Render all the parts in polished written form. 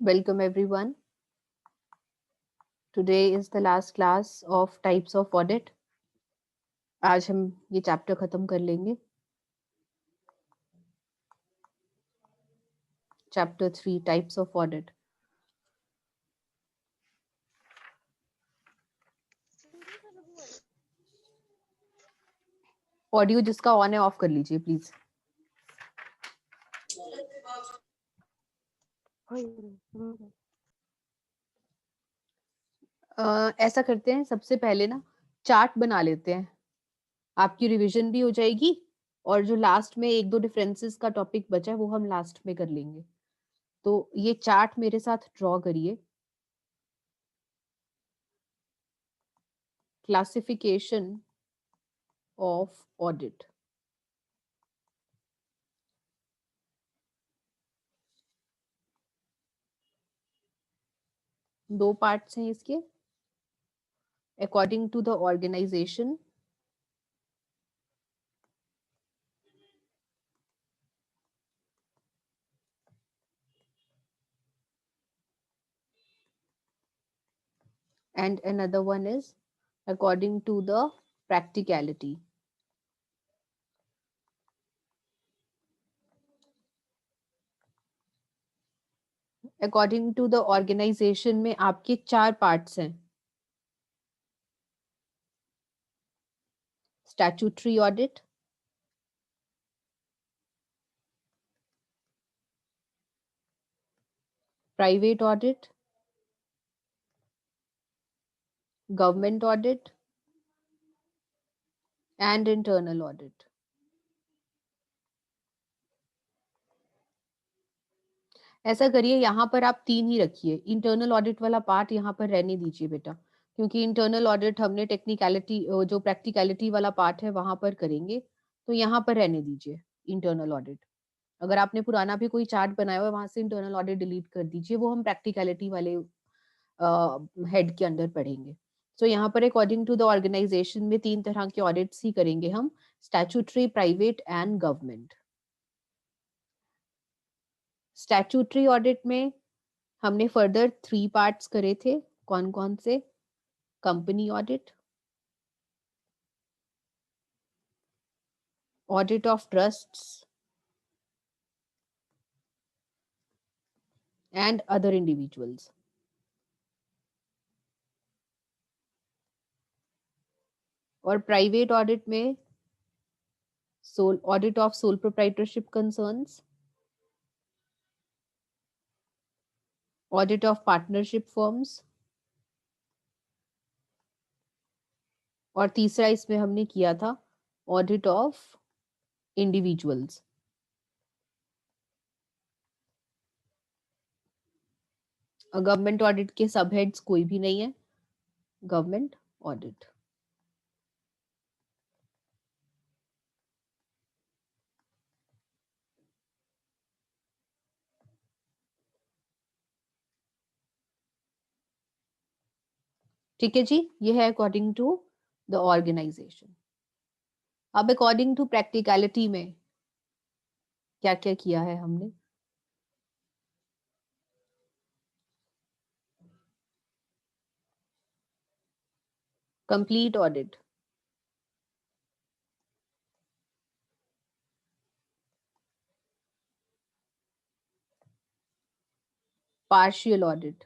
Welcome everyone. Today is the last class of types of audit. आज हम ये chapter खत्म कर लेंगे. Chapter 3 types of audit. Audio जिसका ऑन है ऑफ कर लीजिए प्लीज. ऐसा करते हैं, सबसे पहले ना चार्ट बना लेते हैं. आपकी रिवीजन भी हो जाएगी और जो लास्ट में एक दो डिफरेंसेस का टॉपिक बचा है वो हम लास्ट में कर लेंगे. तो ये चार्ट मेरे साथ ड्रॉ करिए. Classification of audit. दो पार्ट्स हैं इसके. According to the organisation, and another one is according to the practicality. According to the organization में आपके 4 पार्ट्स हैं. Statutory audit, private audit, government audit and internal audit. ऐसा करिए, यहाँ पर आप 3 ही रखिए. इंटरनल ऑडिट वाला पार्ट यहाँ पर रहने दीजिए बेटा, क्योंकि इंटरनल ऑडिट हमने टेक्निकलिटी जो प्रैक्टिकलिटी वाला पार्ट है वहां पर करेंगे. तो यहाँ पर रहने दीजिए इंटरनल ऑडिट. अगर आपने पुराना भी कोई चार्ट बनाया हुआ है वहां से इंटरनल ऑडिट डिलीट कर दीजिए, वो हम प्रैक्टिकलिटी वाले हेड के अंडर पढ़ेंगे. सो यहाँ पर अकॉर्डिंग टू द ऑर्गेनाइजेशन में 3 तरह के ऑडिट्स ही करेंगे हम. Statutory, private and government. Statutory audit में हमने फर्दर 3 पार्ट्स करे थे. कौन कौन से? Company audit, audit of trusts and other individuals. और प्राइवेट ऑडिट में sole audit of sole proprietorship concerns, audit of partnership firms, और तीसरा इसमें हमने किया था audit of individuals. Government audit के सब हेड्स कोई भी नहीं है. Government audit. ठीक है जी, ये है अकॉर्डिंग टू द ऑर्गेनाइजेशन. अब अकॉर्डिंग टू प्रैक्टिकलिटी में क्या क्या किया है हमने? Complete audit, partial audit.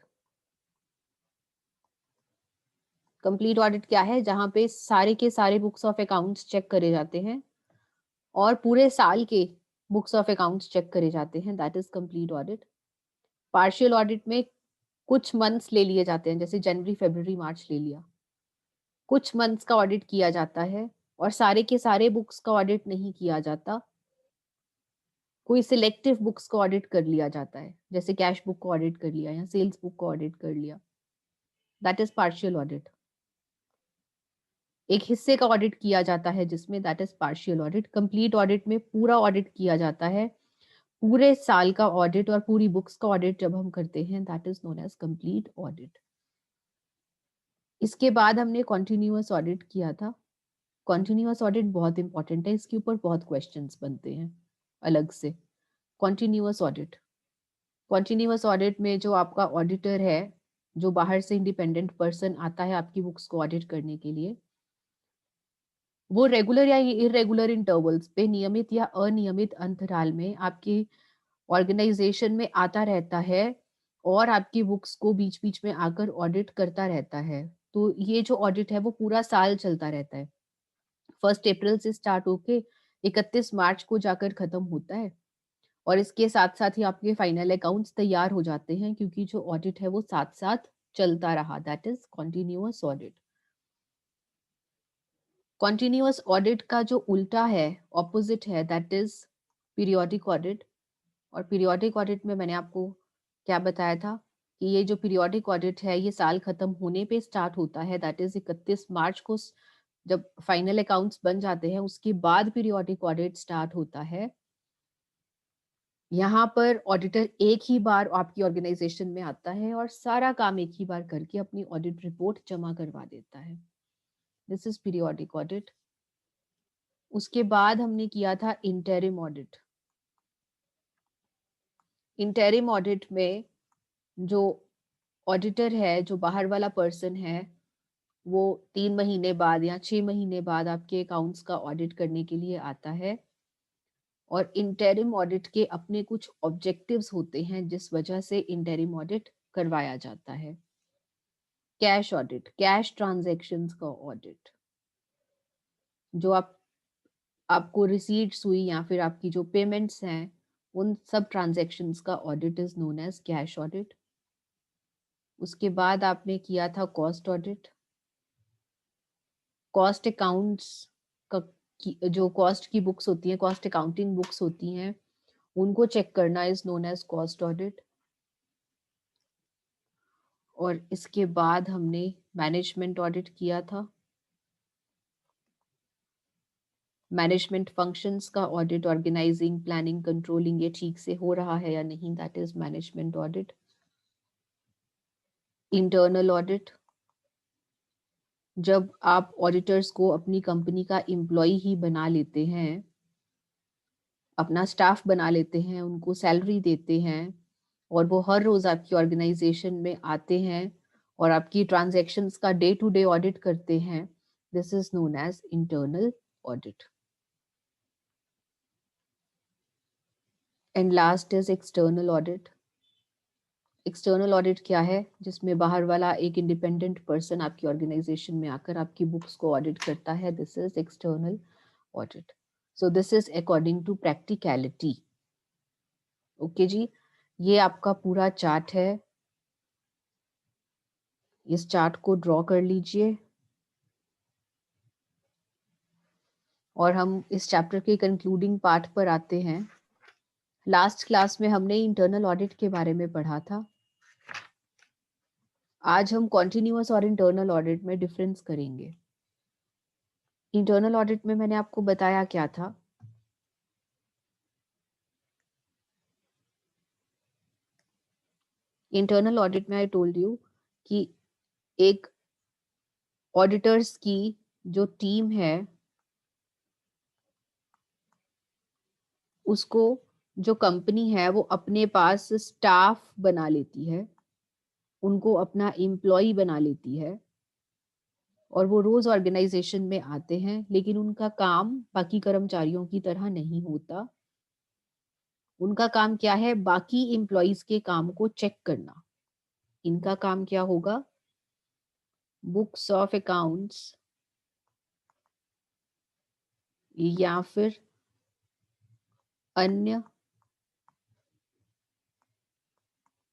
Complete audit क्या है? जहां पे सारे के सारे बुक्स ऑफ अकाउंट्स चेक करे जाते हैं और पूरे साल के बुक्स ऑफ अकाउंट्स चेक करे जाते हैं. That is complete audit. Partial audit में कुछ मंथ्स ले लिए जाते हैं, जैसे जनवरी, फरवरी, मार्च ले लिया. कुछ मंथ्स का ऑडिट किया जाता है और सारे के सारे बुक्स का ऑडिट नहीं किया जाता. कोई सिलेक्टिव बुक्स को ऑडिट कर लिया जाता है, जैसे कैश बुक को ऑडिट कर लिया या सेल्स बुक को ऑडिट कर लिया. That is partial audit. एक हिस्से का ऑडिट किया जाता है जिसमें, that is partial audit. Complete audit में पूरा ऑडिट किया जाता है. पूरे साल का ऑडिट और पूरी बुक्स का ऑडिट जब हम करते हैं, that is known as complete audit. इसके बाद हमने कॉन्टिन्यूअस ऑडिट किया था. कॉन्टिन्यूअस ऑडिट बहुत इंपॉर्टेंट है, इसके ऊपर बहुत क्वेश्चंस बनते हैं अलग से. कॉन्टिन्यूअस ऑडिट कॉन्टिन्यूअस ऑडिट में जो आपका ऑडिटर है, जो बाहर से इंडिपेंडेंट पर्सन आता है आपकी बुक्स को ऑडिट करने के लिए, वो रेगुलर या इरेगुलर इंटरवल्स पे, नियमित या अनियमित अंतराल में आपकी ऑर्गेनाइजेशन में आता रहता है और आपकी बुक्स को बीच बीच में आकर ऑडिट करता रहता है। तो ये जो ऑडिट है वो पूरा साल चलता रहता है। 1 अप्रैल से स्टार्ट होके 31 मार्च को जाकर खत्म होता है और इसके साथ साथ ही आपके फाइनल अकाउंट्स तैयार हो जाते हैं, क्योंकि जो ऑडिट है वो साथ साथ चलता रहा। That is continuous audit. Continuous audit का जो उल्टा है, ऑपोजिट है, दैट इज पीरियोडिक ऑडिट। और पीरियोडिक ऑडिट में मैंने आपको क्या बताया था कि ये जो पीरियोडिक ऑडिट है ये साल खत्म होने पे स्टार्ट होता है। दैट इज 31 मार्च को जब फाइनल अकाउंट्स बन जाते हैं उसके बाद पीरियोडिक ऑडिट स्टार्ट होता है। यहाँ पर ऑडिटर एक ही बार आपकी ऑर्गेनाइजेशन में आता है और सारा काम एक ही बार करके अपनी ऑडिट रिपोर्ट जमा करवा देता है। This is periodic audit. उसके बाद हमने किया था इंटरिम ऑडिट। इंटरिम ऑडिट में जो ऑडिटर है, जो बाहर वाला पर्सन है, वो 3 महीने बाद या 6 महीने बाद आपके अकाउंट्स का ऑडिट करने के लिए आता है। और इंटरिम ऑडिट के अपने कुछ ऑब्जेक्टिव्स होते हैं जिस वजह से इंटरिम ऑडिट करवाया जाता है। कैश ऑडिट, कैश ट्रांजैक्शंस का ऑडिट, जो आपको रिसीट्स हुई या फिर आपकी जो पेमेंट्स हैं उन सब ट्रांजैक्शंस का audit is known as cash audit. उसके बाद आपने किया था कॉस्ट ऑडिट। कॉस्ट अकाउंट्स का जो कॉस्ट की बुक्स होती हैं, कॉस्ट अकाउंटिंग बुक्स होती हैं, उनको चेक करना is known as cost audit. और इसके बाद हमने मैनेजमेंट ऑडिट किया था। मैनेजमेंट फंक्शंस का ऑडिट, ऑर्गेनाइजिंग, प्लानिंग, कंट्रोलिंग, ये ठीक से हो रहा है या नहीं, that is management audit. Internal audit, जब आप ऑडिटर्स को अपनी कंपनी का एम्प्लॉय ही बना लेते हैं, अपना स्टाफ बना लेते हैं, उनको सैलरी देते हैं और वो हर रोज आपकी ऑर्गेनाइजेशन में आते हैं और आपकी ट्रांजैक्शंस का डे टू डे ऑडिट करते हैं, this is known as internal audit. And last is external audit. External audit क्या है? जिसमें बाहर वाला एक इंडिपेंडेंट पर्सन आपकी ऑर्गेनाइजेशन में आकर आपकी बुक्स को ऑडिट करता है, this is external audit. So this is according to practicality. Okay जी, ये आपका पूरा चार्ट है। इस चार्ट को ड्रॉ कर लीजिए और हम इस चैप्टर के कंक्लूडिंग पार्ट पर आते हैं। लास्ट क्लास में हमने इंटरनल ऑडिट के बारे में पढ़ा था। आज हम कॉन्टिन्यूअस और इंटरनल ऑडिट में डिफरेंस करेंगे। इंटरनल ऑडिट में मैंने आपको बताया क्या था? इंटरनल ऑडिट में आई टोल्ड यू कि एक ऑडिटर्स की जो टीम है उसको, जो कंपनी है वो अपने पास स्टाफ बना लेती है, उनको अपना एम्प्लॉय बना लेती है और वो रोज ऑर्गेनाइजेशन में आते हैं, लेकिन उनका काम बाकी कर्मचारियों की तरह नहीं होता। उनका काम क्या है? बाकी एम्प्लॉयज के काम को चेक करना। इनका काम क्या होगा? बुक्स ऑफ अकाउंट्स या फिर अन्य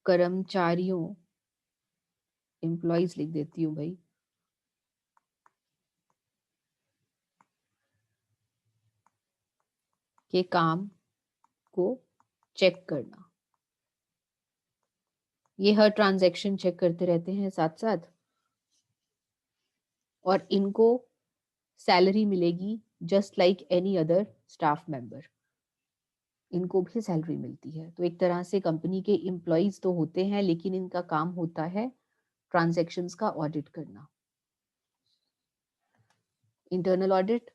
कर्मचारियों, एम्प्लॉयज लिख देती हूँ भाई, के काम को चेक करना। ये हर ट्रांजैक्शन चेक करते रहते हैं साथ साथ और इनको सैलरी मिलेगी just like any other staff member. इनको भी सैलरी मिलती है। तो एक तरह से कंपनी के एम्प्लॉयज तो होते हैं, लेकिन इनका काम होता है ट्रांजैक्शंस का ऑडिट करना। इंटरनल ऑडिट,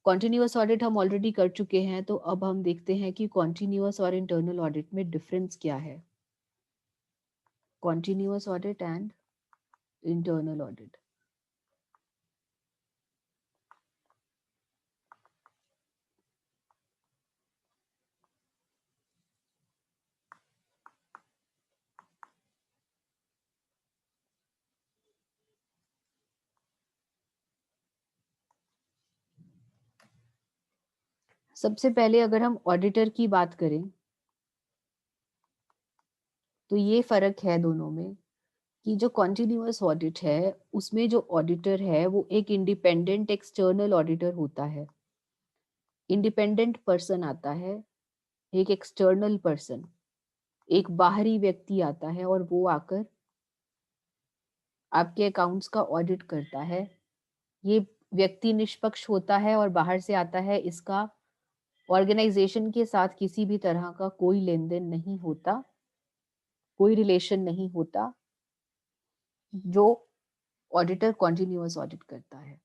कॉन्टिन्यूअस ऑडिट हम ऑलरेडी कर चुके हैं, तो अब हम देखते हैं कि कॉन्टिन्यूअस और इंटरनल ऑडिट में डिफरेंस क्या है। continuous audit and internal audit. सबसे पहले अगर हम ऑडिटर की बात करें तो ये फर्क है दोनों में कि जो कॉन्टिन्यूअस ऑडिट है उसमें जो ऑडिटर है वो एक इंडिपेंडेंट एक्सटर्नल ऑडिटर होता है। इंडिपेंडेंट पर्सन आता है, एक एक्सटर्नल पर्सन, एक बाहरी व्यक्ति आता है और वो आकर आपके अकाउंट्स का ऑडिट करता है। ये व्यक्ति निष्पक्ष होता है और बाहर से आता है, इसका ऑर्गेनाइजेशन के साथ किसी भी तरह का कोई लेन देन नहीं होता, कोई रिलेशन नहीं होता, जो ऑडिटर कॉन्टिन्यूअस ऑडिट करता है।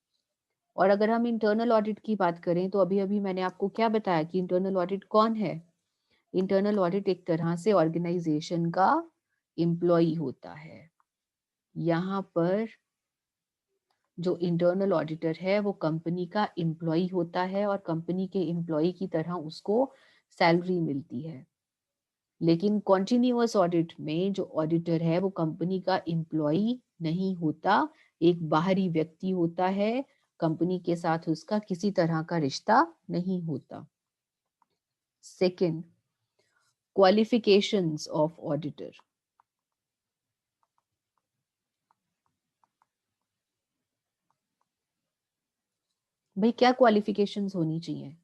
और अगर हम इंटरनल ऑडिट की बात करें तो अभी अभी मैंने आपको क्या बताया कि इंटरनल ऑडिट कौन है। इंटरनल ऑडिट एक तरह से ऑर्गेनाइजेशन का एम्प्लॉय होता है। यहाँ पर जो इंटरनल ऑडिटर है वो कंपनी का एम्प्लॉय होता है और कंपनी के एम्प्लॉय की तरह उसको सैलरी मिलती है। लेकिन कॉन्टिन्यूअस ऑडिट में जो ऑडिटर है वो कंपनी का एम्प्लॉय नहीं होता, एक बाहरी व्यक्ति होता है, कंपनी के साथ उसका किसी तरह का रिश्ता नहीं होता। Second, qualifications of auditor. भाई क्या क्वालिफिकेशंस होनी चाहिए?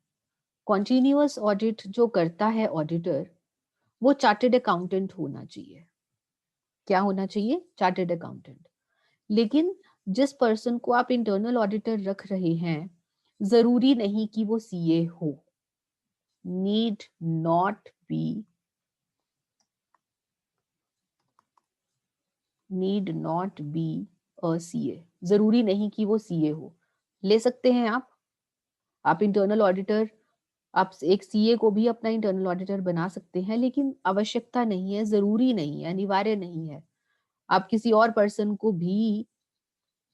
कॉन्टिन्यूअस ऑडिट जो करता है ऑडिटर वो चार्टर्ड अकाउंटेंट होना चाहिए। क्या होना चाहिए? Chartered accountant. लेकिन जिस पर्सन को आप इंटरनल ऑडिटर रख रहे हैं जरूरी नहीं कि वो सीए हो। Need not be, need not be a CA. जरूरी नहीं कि वो सीए हो। ले सकते हैं आप इंटरनल ऑडिटर, आप एक सीए को भी अपना इंटरनल ऑडिटर बना सकते हैं, लेकिन आवश्यकता नहीं है, जरूरी नहीं है, अनिवार्य नहीं है। आप किसी और पर्सन को भी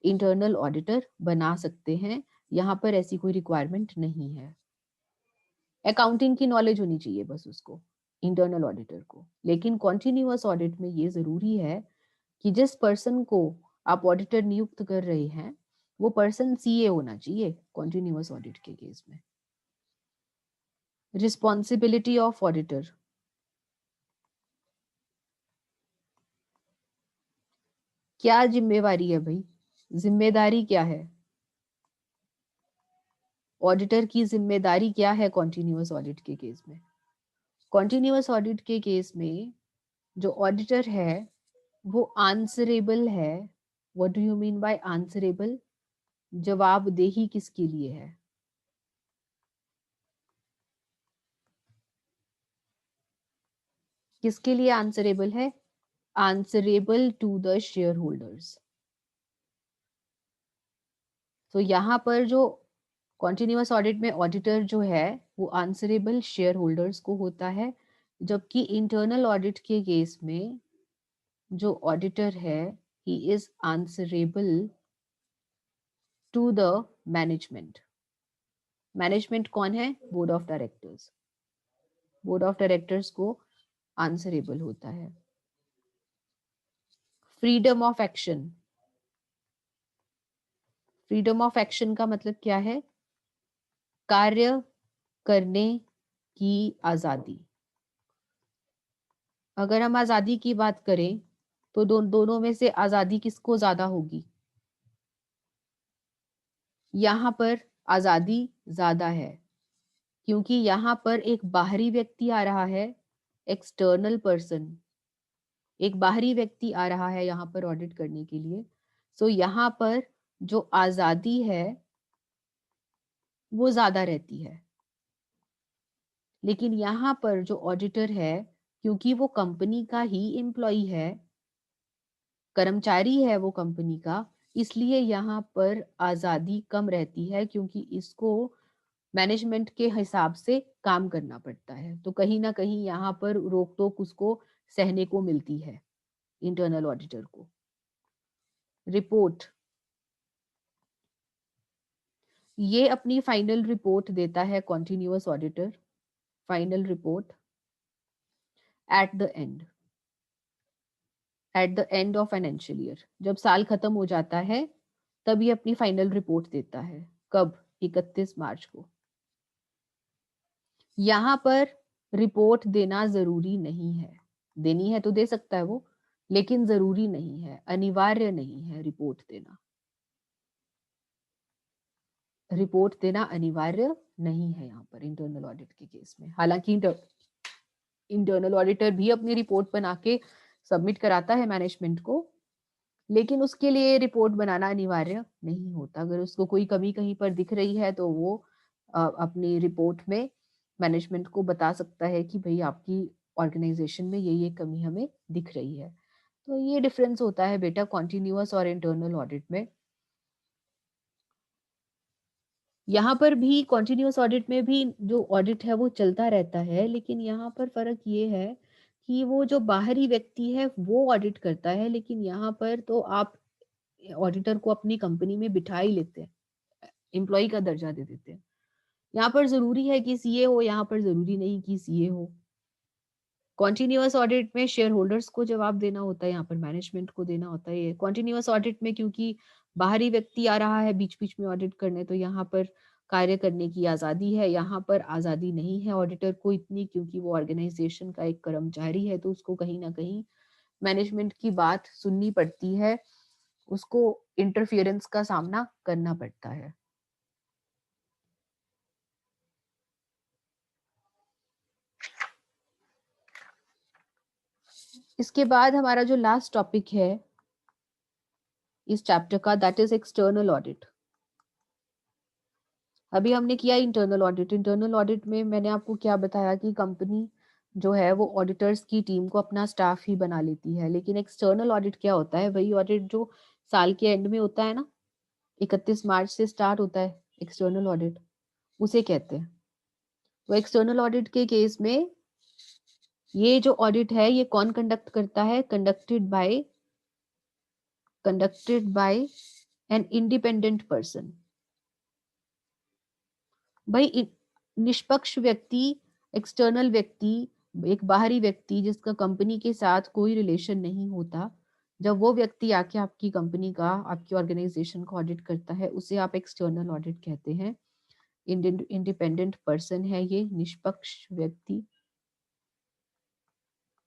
इंटरनल ऑडिटर बना सकते हैं, यहाँ पर ऐसी कोई रिक्वायरमेंट नहीं है। अकाउंटिंग की नॉलेज होनी चाहिए बस उसको, इंटरनल ऑडिटर को। लेकिन कॉन्टिन्यूअस ऑडिट में ये जरूरी है कि जिस पर्सन को आप ऑडिटर नियुक्त कर रहे हैं वो पर्सन सीए होना चाहिए कॉन्टिन्यूअस ऑडिट के केस में। Responsibility of auditor. क्या जिम्मेवारी है भाई? जिम्मेदारी क्या है? ऑडिटर की जिम्मेदारी क्या है कॉन्टिन्यूअस ऑडिट के केस में? कॉन्टिन्यूअस ऑडिट के केस में जो ऑडिटर है वो आंसरेबल है। What do you mean by answerable? जवाबदेही किसके लिए है? किसके लिए आंसरेबल है? Answerable to the shareholders. तो यहाँ पर जो कॉन्टिन्यूअस ऑडिट में ऑडिटर जो है वो आंसरेबल शेयर होल्डर्स को होता है, जबकि इंटरनल ऑडिट के केस में जो ऑडिटर है he is answerable to the management. Management कौन है? Board of directors. Board of directors को आंसरेबल होता है। Freedom of action. Freedom of action का मतलब क्या है? कार्य करने की आजादी। अगर हम आजादी की बात करें तो दोनों में से आजादी किसको ज्यादा होगी? यहाँ पर आजादी ज्यादा है क्योंकि यहाँ पर एक बाहरी व्यक्ति आ रहा है, एक्सटर्नल पर्सन, एक बाहरी व्यक्ति आ रहा है यहाँ पर ऑडिट करने के लिए। सो यहाँ पर जो आजादी है वो ज्यादा रहती है। लेकिन यहाँ पर जो ऑडिटर है क्योंकि वो कंपनी का ही एम्प्लॉय है, कर्मचारी है वो कंपनी का, इसलिए यहाँ पर आजादी कम रहती है क्योंकि इसको मैनेजमेंट के हिसाब से काम करना पड़ता है। तो कहीं ना कहीं यहाँ पर रोक टोक उसको सहने को मिलती है। इंटरनल ऑडिटर को। रिपोर्ट, ये अपनी फाइनल रिपोर्ट देता है continuous auditor, final report at the end of financial year. जब साल खत्म हो जाता है तब ये अपनी फाइनल रिपोर्ट देता है। कब? 31 मार्च को। यहाँ पर रिपोर्ट देना जरूरी नहीं है, देनी है तो दे सकता है वो, लेकिन जरूरी नहीं है, अनिवार्य नहीं है रिपोर्ट देना। रिपोर्ट देना अनिवार्य नहीं है यहाँ पर इंटरनल ऑडिट के केस में। हालांकि इंटरनल ऑडिटर भी अपनी रिपोर्ट बना के सबमिट कराता है मैनेजमेंट को, लेकिन उसके लिए रिपोर्ट बनाना अनिवार्य नहीं होता। अगर उसको कोई कमी कहीं पर दिख रही है तो वो अपनी रिपोर्ट में मैनेजमेंट को बता सकता है कि भाई आपकी ऑर्गेनाइजेशन में ये कमी हमें दिख रही है। तो ये डिफरेंस होता है बेटा कॉन्टिन्यूअस और इंटरनल ऑडिट में। यहाँ पर भी कॉन्टिन्यूअस ऑडिट में भी जो ऑडिट है वो चलता रहता है, लेकिन यहाँ पर फर्क ये है कि वो जो बाहरी व्यक्ति है वो ऑडिट करता है, लेकिन यहाँ पर तो आप ऑडिटर को अपनी कंपनी में बिठा ही लेते हैं, एम्प्लॉय का दर्जा दे देते हैं। यहाँ पर जरूरी है कि सीए हो, यहाँ पर जरूरी नहीं कि सीए हो। कॉन्टिन्यूअस ऑडिट में शेयर होल्डर्स को जवाब देना होता है, यहाँ पर मैनेजमेंट को देना होता है। कॉन्टिन्यूअस ऑडिट में क्योंकि बाहरी व्यक्ति आ रहा है बीच बीच में ऑडिट करने, तो यहाँ पर कार्य करने की आजादी है, यहाँ पर आजादी नहीं है ऑडिटर को इतनी, क्योंकि वो ऑर्गेनाइजेशन का एक कर्मचारी है, तो उसको कहीं ना कहीं मैनेजमेंट की बात सुननी पड़ती है, उसको इंटरफियरेंस का सामना करना पड़ता है। इसके बाद हमारा जो लास्ट टॉपिक है इस चैप्टर का, दैट इज एक्सटर्नल ऑडिट। अभी हमने किया इंटरनल ऑडिट। इंटरनल ऑडिट में मैंने आपको क्या बताया कि कंपनी जो है वो ऑडिटर्स की टीम को अपना स्टाफ ही बना लेती है। लेकिन एक्सटर्नल ऑडिट क्या होता है? वही ऑडिट जो साल के एंड में होता है ना, 31 मार्च से स्टार्ट होता है एक्सटर्नल ऑडिट, उसे कहते हैं। तो एक्सटर्नल ऑडिट के केस में ये जो ऑडिट है ये कौन कंडक्ट करता है? Conducted by an independent person. भाई निष्पक्ष व्यक्ति, एक्सटर्नल व्यक्ति, एक बाहरी व्यक्ति जिसका कंपनी के साथ कोई रिलेशन नहीं होता, जब वो व्यक्ति आके आपकी कंपनी का, आपकी ऑर्गेनाइजेशन का ऑडिट करता है, उसे आप एक्सटर्नल ऑडिट कहते हैं। इंडिपेंडेंट पर्सन है ये, निष्पक्ष व्यक्ति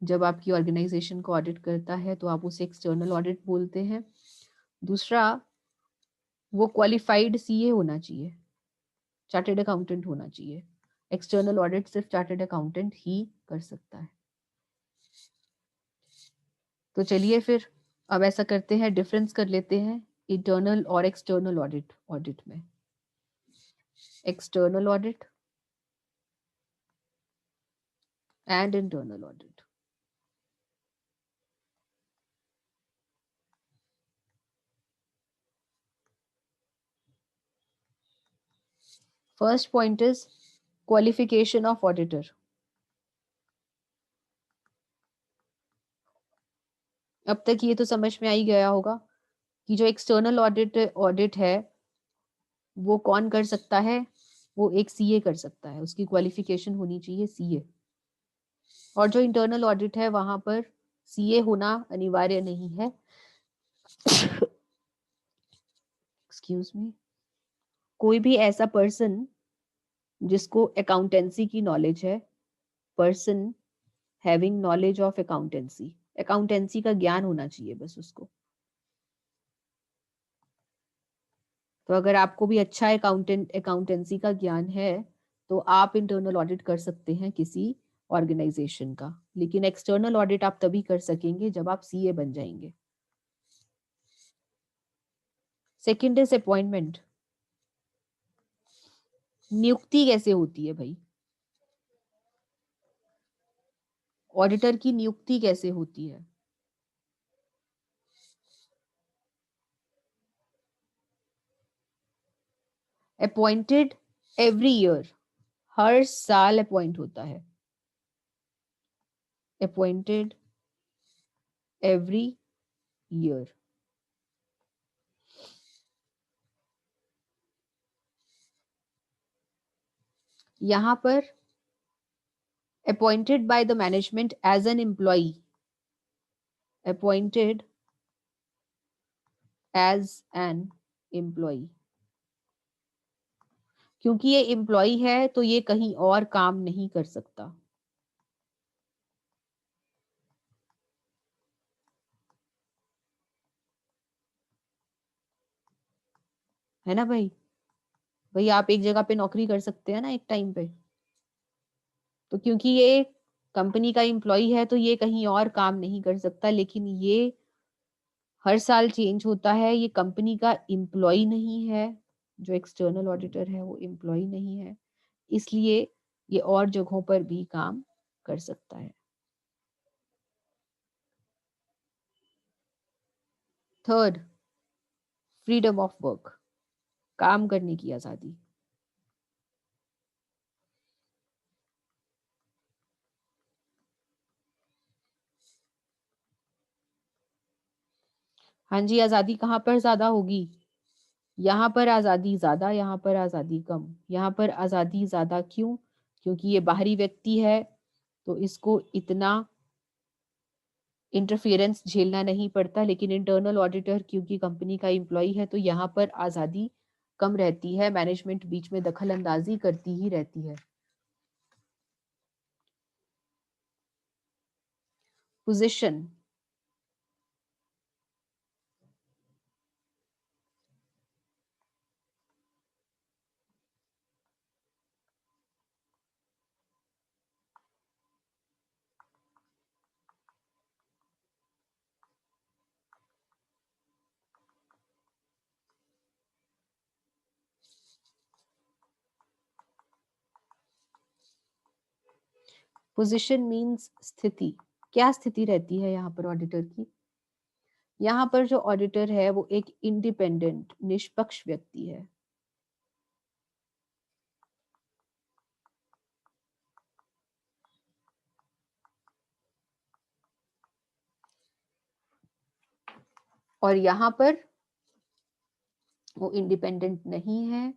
जब आपकी ऑर्गेनाइजेशन को ऑडिट करता है तो आप उसे एक्सटर्नल ऑडिट बोलते हैं। दूसरा, वो क्वालिफाइड सीए होना चाहिए, चार्टेड अकाउंटेंट होना चाहिए। एक्सटर्नल ऑडिट सिर्फ चार्टेड अकाउंटेंट ही कर सकता है। तो चलिए फिर अब ऐसा करते हैं, डिफरेंस कर लेते हैं इंटरनल और एक्सटर्नल ऑडिट में। External audit and internal audit. First point is qualification of auditor. अब तक ये तो समझ में आ ही गया होगा कि जो एक्सटर्नल ऑडिट है वो कौन कर सकता है? वो एक सीए कर सकता है, उसकी क्वालिफिकेशन होनी चाहिए सीए। और जो इंटरनल ऑडिट है वहां पर सीए होना अनिवार्य नहीं है। Excuse me. कोई भी ऐसा पर्सन जिसको अकाउंटेंसी की नॉलेज है, person having knowledge of accountancy, accountancy का ज्ञान होना चाहिए बस उसको। तो अगर आपको भी अच्छा अकाउंटेंसी का ज्ञान है तो आप इंटरनल ऑडिट कर सकते हैं किसी ऑर्गेनाइजेशन का, लेकिन एक्सटर्नल ऑडिट आप तभी कर सकेंगे जब आप सीए बन जाएंगे। Second is appointment. नियुक्ति कैसे होती है भाई? ऑडिटर की नियुक्ति कैसे होती है? अपॉइंटेड एवरी ईयर, हर साल अपॉइंट होता है। Appointed every year. यहाँ पर appointed by the management as an employee, appointed as an employee, क्योंकि ये एम्प्लॉय है तो ये कहीं और काम नहीं कर सकता, है ना भाई? भाई आप एक जगह पे नौकरी कर सकते हैं ना एक टाइम पे, तो क्योंकि ये कंपनी का एम्प्लॉय है तो ये कहीं और काम नहीं कर सकता, लेकिन ये हर साल चेंज होता है, ये कंपनी का एम्प्लॉय नहीं है, जो एक्सटर्नल ऑडिटर है वो एम्प्लॉय नहीं है, इसलिए ये और जगहों पर भी काम कर सकता है। थर्ड, फ्रीडम ऑफ वर्क, काम करने की आजादी। हाँ जी, आजादी कहाँ पर ज्यादा होगी? यहाँ पर आजादी ज्यादा, यहाँ पर आजादी कम। यहाँ पर आजादी ज्यादा क्यों? क्योंकि ये बाहरी व्यक्ति है तो इसको इतना इंटरफेरेंस झेलना नहीं पड़ता, लेकिन इंटरनल ऑडिटर क्योंकि कंपनी का एम्प्लॉय है तो यहाँ पर आजादी कम रहती है, मैनेजमेंट बीच में दखल अंदाजी करती ही रहती है। पोजीशन, पोजीशन मीन्स स्थिति। क्या स्थिति रहती है यहाँ पर ऑडिटर की? यहाँ पर जो ऑडिटर है वो एक इंडिपेंडेंट निष्पक्ष व्यक्ति है। और यहाँ पर वो इंडिपेंडेंट नहीं है,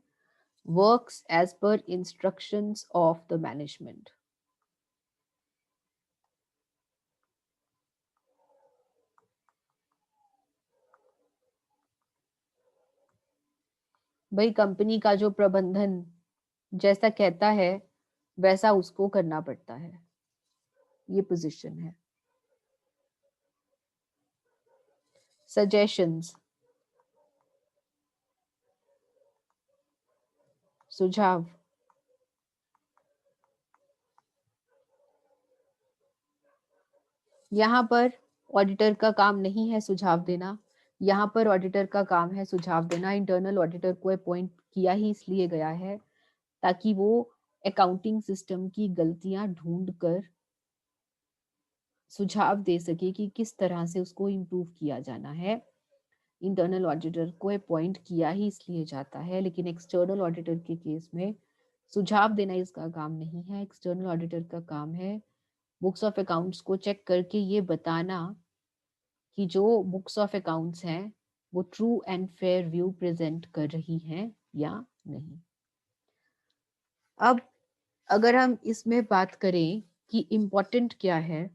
works as per instructions of the management. भाई कंपनी का जो प्रबंधन जैसा कहता है वैसा उसको करना पड़ता है, ये पोजीशन है। सजेशंस, सुझाव। यहाँ पर ऑडिटर का काम नहीं है सुझाव देना, यहाँ पर ऑडिटर का काम है सुझाव देना। इंटरनल ऑडिटर को अपॉइंट किया ही इसलिए गया है ताकि वो अकाउंटिंग सिस्टम की गलतियां ढूंढ कर सुझाव दे सके कि किस तरह से उसको इम्प्रूव किया जाना है। इंटरनल ऑडिटर को अपॉइंट किया ही इसलिए जाता है, लेकिन एक्सटर्नल ऑडिटर के केस में सुझाव देना इसका काम नहीं है। एक्सटर्नल ऑडिटर का काम है बुक्स ऑफ अकाउंट्स को चेक करके ये बताना कि जो बुक्स ऑफ अकाउंट्स हैं वो true and fair view present कर रही हैं या नहीं। अब अगर हम इसमें बात करें कि इम्पोर्टेंट क्या है,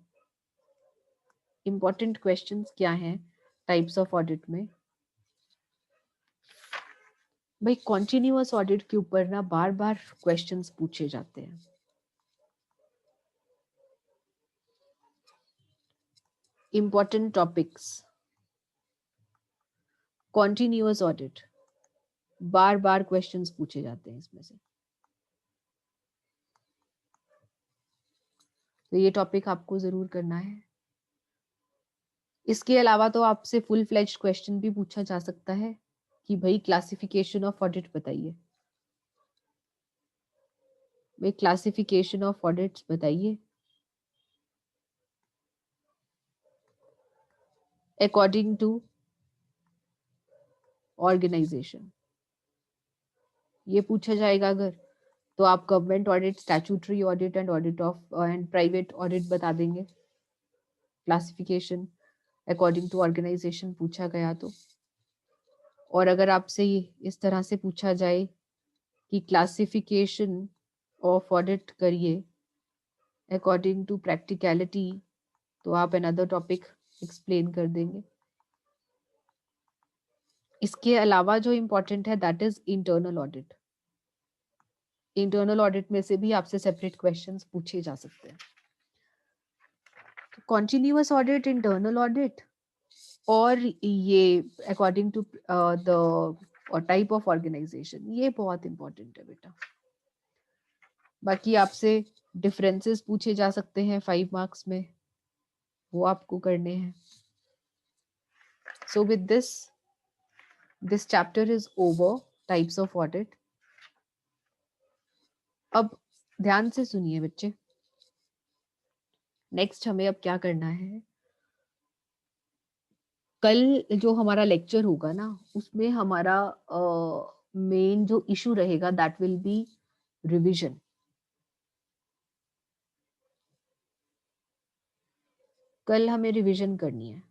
इम्पोर्टेंट क्वेश्चंस क्या हैं टाइप्स ऑफ ऑडिट में, भाई कॉन्टिन्यूअस ऑडिट के ऊपर ना बार बार क्वेश्चंस पूछे जाते हैं। इम्पोर्टेंट टॉपिक्स, कॉन्टिन्यूअस ऑडिट, बार बार क्वेश्चंस पूछे जाते हैं इसमें से, तो ये टॉपिक आपको जरूर करना है। इसके अलावा तो आपसे फुल फ्लेज्ड क्वेश्चन भी पूछा जा सकता है कि भाई क्लासिफिकेशन ऑफ ऑडिट बताइए, भाई क्लासिफिकेशन ऑफ ऑडिट्स बताइए अकॉर्डिंग टू ऑर्गेनाइजेशन, ये पूछा जाएगा। अगर तो आप government audit, statutory audit and audit of and private audit बता देंगे क्लासिफिकेशन। अकॉर्डिंग टू ऑर्गेनाइजेशन पूछा गया तो। और अगर आपसे इस तरह से पूछा जाए कि क्लासिफिकेशन ऑफ ऑडिट करिए अकॉर्डिंग टू प्रैक्टिकलिटी, तो आप अनदर टॉपिक एक्सप्लेन कर देंगे। इसके अलावा जो इम्पोर्टेंट है that is internal audit. Internal audit में से भी आपसे सेपरेट क्वेश्चंस पूछे जा सकते हैं। कॉन्टिन्यूअस ऑडिट, इंटरनल ऑडिट और ये according to the type of organisation, ये बहुत इंपॉर्टेंट है बेटा। बाकी आपसे डिफरेंसेस पूछे जा सकते हैं 5 मार्क्स में, वो आपको करने हैं। So with this chapter is over, types of audit. अब ध्यान से सुनिए बच्चे, नेक्स्ट हमें अब क्या करना है। कल जो हमारा लेक्चर होगा ना, उसमें हमारा मेन जो इशू रहेगा दैट विल बी रिवीजन। कल हमें रिवीजन करनी है।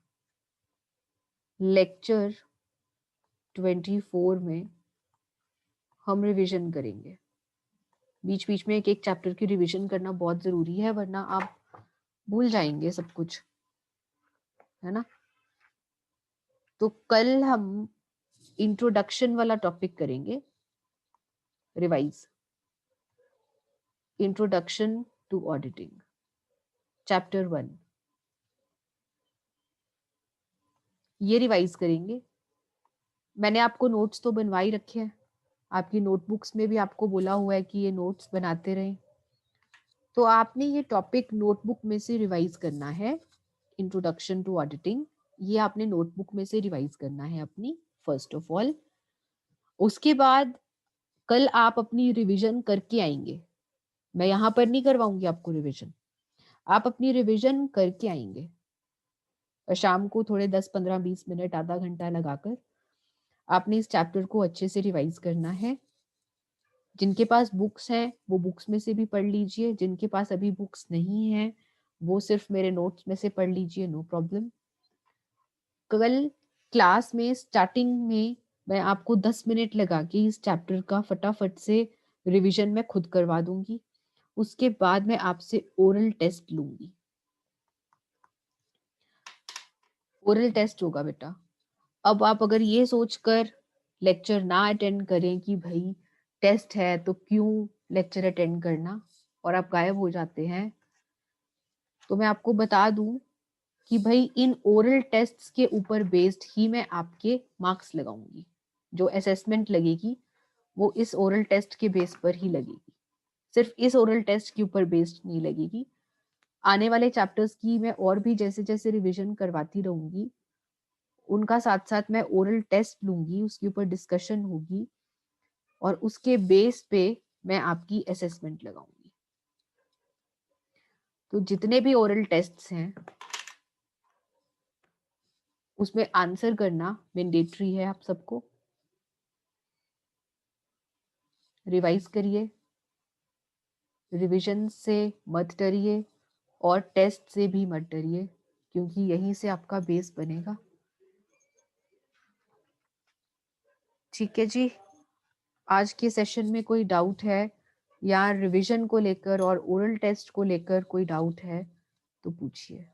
लेक्चर 24 में हम रिवीजन करेंगे। बीच बीच में एक एक चैप्टर की रिवीजन करना बहुत जरूरी है, वरना आप भूल जाएंगे सब कुछ, है ना। तो कल हम इंट्रोडक्शन वाला टॉपिक करेंगे revise. Introduction to auditing, chapter 1, ये रिवाइज करेंगे। मैंने आपको नोट्स तो बनवा ही रखे हैं, आपकी नोटबुक्स में भी आपको बोला हुआ है कि ये नोट्स बनाते रहें। तो आपने ये टॉपिक नोटबुक में से रिवाइज करना है, इंट्रोडक्शन टू ऑडिटिंग, ये आपने नोटबुक में से रिवाइज करना है अपनी, फर्स्ट ऑफ ऑल। उसके बाद कल आप अपनी रिवीजन करके आएंगे। मैं यहाँ पर नहीं करवाऊंगी आपको रिवीजन, आप अपनी रिवीजन करके आएंगे। और शाम को थोड़े 10-15-20 मिनट, आधा घंटा लगाकर आपने इस चैप्टर को अच्छे से रिवाइज करना है। जिनके पास बुक्स हैं वो बुक्स में से भी पढ़ लीजिए, जिनके पास अभी बुक्स नहीं है वो सिर्फ मेरे नोट्स में से पढ़ लीजिए, नो प्रॉब्लम। कल क्लास में स्टार्टिंग में मैं आपको 10 मिनट लगा के इस चैप्टर का फटाफट से रिवीजन में खुद करवा दूंगी। उसके बाद मैं आपसे ओरल टेस्ट लूंगी। ओरल टेस्ट होगा बेटा। अब आप अगर ये सोचकर लेक्चर ना अटेंड करें कि भाई टेस्ट है तो क्यों लेक्चर अटेंड करना, और आप गायब हो जाते हैं, तो मैं आपको बता दूं कि भाई इन ओरल टेस्ट्स के ऊपर बेस्ड ही मैं आपके मार्क्स लगाऊंगी। जो असेसमेंट लगेगी वो इस ओरल टेस्ट के बेस पर ही लगेगी, सिर्फ इस ओरल टेस्ट के ऊपर बेस्ड नहीं लगेगी। आने वाले चैप्टर्स की मैं और भी जैसे जैसे रिवीजन करवाती रहूंगी, उनका साथ साथ मैं ओरल टेस्ट लूंगी, उसके ऊपर डिस्कशन होगी और उसके बेस पे मैं आपकी असेसमेंट लगाऊंगी। तो जितने भी ओरल टेस्ट्स हैं उसमें आंसर करना मैंडेटरी है आप सबको। रिवाइज करिए, रिवीजन से मत डरिए और टेस्ट से भी मत डरिए, क्योंकि यहीं से आपका बेस बनेगा। ठीक है जी। आज के सेशन में कोई डाउट है या रिवीजन को लेकर और ओरल टेस्ट को लेकर कोई डाउट है तो पूछिए।